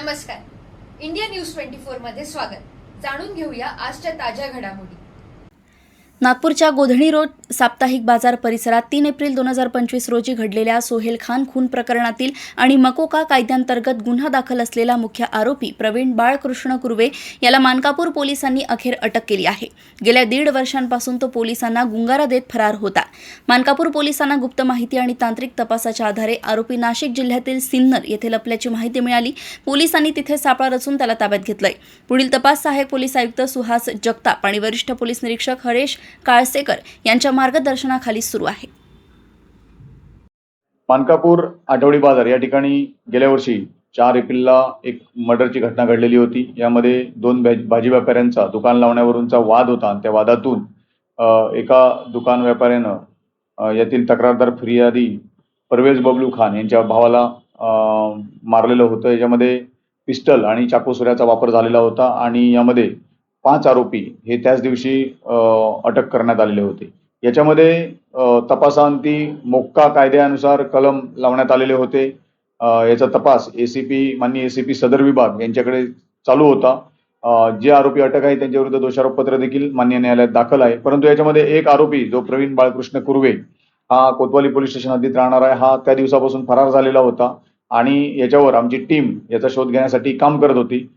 नमस्कार. India news 24 मध्ये स्वागत. जाणून घेऊया आजच्या ताज्या घडामोडी. नागपूरच्या गोधणी रोड साप्ताहिक बाजार परिसरात 3 एप्रिल 2025 रोजी घडलेल्या सोहेल खान खून प्रकरणातील आणि मकोका कायद्यांतर्गत गुन्हा दाखल असलेला मुख्य आरोपी प्रवीण बाळकृष्ण कुर्वे याला मानकापूर पोलिसांनी अखेर अटक केली आहे. गेल्या 1.5 वर्षांपासून तो पोलिसांना गुंगारा देत फरार होता. मानकापूर पोलिसांना गुप्त माहिती आणि तांत्रिक तपासाच्या आधारे आरोपी नाशिक जिल्ह्यातील सिन्नर येथे लपल्याची माहिती मिळाली. पोलिसांनी तिथे सापळा रचून त्याला ताब्यात घेतलंय. पुढील तपास सहाय्यक पोलीस आयुक्त सुहास जगताप आणि वरिष्ठ पोलीस निरीक्षक हरेश काळसेकर यांच्या मार्गदर्शनाखाली सुरू आहे. मानकापूर आठवडी बाजार या ठिकाणी गेल्या वर्षी 4 एप्रिलला एक मर्डरची घटना घडलेली होती. यामध्ये 2 भाजी व्यापाऱ्यांचा दुकान लावण्यावरूनचा वाद होता आणि त्या वादातून एका दुकान व्यापाऱ्यानं यातील तक्रारदार फिर्यादी परवेज बबलू खान यांच्या भावाला मारलेलं होतं. याच्यामध्ये पिस्टल आणि चाकूसुऱ्याचा वापर झालेला होता आणि यामध्ये 5 आरोपी हे त्याच दिवशी अटक करण्यात आलेले होते. याच्यामध्ये तपासांती मोक्का कायद्यानुसार कलम लावण्यात आलेले होते. याचा तपास माननीय एसीपी सदर विभाग यांच्याकडे चालू होता. जे आरोपी अटक आहे त्यांच्याविरुद्ध दोषारोपपत्र देखील मान्य न्यायालयात दाखल आहे. परंतु याच्यामध्ये एक आरोपी जो प्रवीण बाळकृष्ण कुर्वे हा कोतवाली पोलीस स्टेशन हद्दीत राहणार आहे, हा त्या दिवसापासून फरार झालेला होता आणि याच्यावर आमची टीम याचा शोध घेण्यासाठी काम करत होती.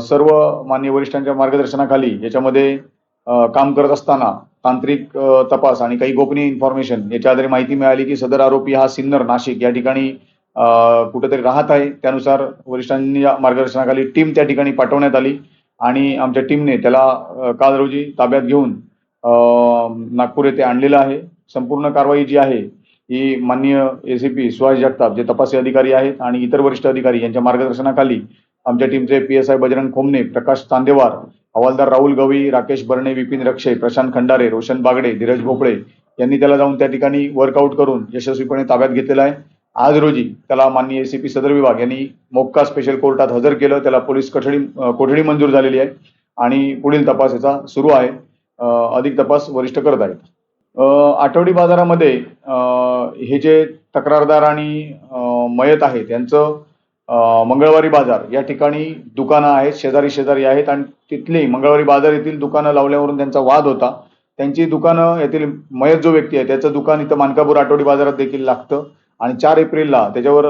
सर्व माननीय वरिष्ठांच्या मार्गदर्शनाखाली याच्यामध्ये काम करत असताना तांत्रिक तपास आणि काही गोपनीय इन्फॉर्मेशन याच्या आधारे माहिती मिळाली की सदर आरोपी हा सिन्नर नाशिक या ठिकाणी कुठेतरी राहत आहे. त्यानुसार वरिष्ठांच्या मार्गदर्शनाखाली टीम त्या ठिकाणी पाठवण्यात आली आणि आमच्या टीमने त्याला काल रोजी ताब्यात घेऊन नागपूर येथे आणलेलं आहे. संपूर्ण कारवाई जी आहे ही माननीय एसीपी सुहास जगताप जे तपासी अधिकारी आहेत आणि इतर वरिष्ठ अधिकारी यांच्या मार्गदर्शनाखाली आमच्या टीमचे PSI बजरंग खोमने, प्रकाश चांदेवार, हवालदार राहुल गवई, राकेश बर्णे, विपिन रक्षे, प्रशांत खंडारे, रोशन बागडे, धीरज भोपळे यांनी त्याला जाऊन त्या ठिकाणी वर्कआउट करून यशस्वीपणे ताब्यात घेतलेला आहे. आज रोजी त्याला माननीय एसीपी सदर विभाग यांनी मोक्का स्पेशल कोर्टात हजर केलं. त्याला पोलीस कोठडी मंजूर झालेली आहे आणि पुढील तपास याचा सुरू आहे. अधिक तपास वरिष्ठ करत आहेत. आठवडी बाजारामध्ये हे जे तक्रारदार आणि मयत आहेत त्यांचं मंगळवारी बाजार या ठिकाणी दुकानं आहेत, शेजारी आहेत आणि तिथली मंगळवारी बाजार येथील दुकानं लावल्यावरून त्यांचा वाद होता. त्यांची दुकानं येथील मयत जो व्यक्ती आहे त्याचं दुकान इथं मानकापूर आठवडी बाजारात देखील लागतं आणि 4 एप्रिलला त्याच्यावर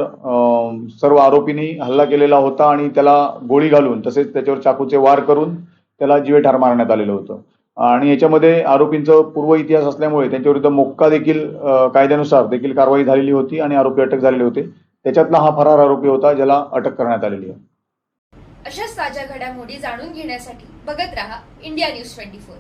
सर्व आरोपींनी हल्ला केलेला होता आणि त्याला गोळी घालून तसेच त्याच्यावर चाकूचे वार करून त्याला जीवे ठार मारण्यात आलेलं होतं. आणि याच्यामध्ये आरोपींचं पूर्व इतिहास असल्यामुळे त्यांच्याविरुद्ध मोक्का देखील कायद्यानुसार देखील कारवाई झालेली होती आणि आरोपी अटक झालेले होते. त्याच्यातला हा फरार आरोपी होता ज्याला अटक करण्यात आलेली आहे. अशाच ताज्या घडामोडी जाणून घेण्यासाठी बघत रहा इंडिया न्यूज 24.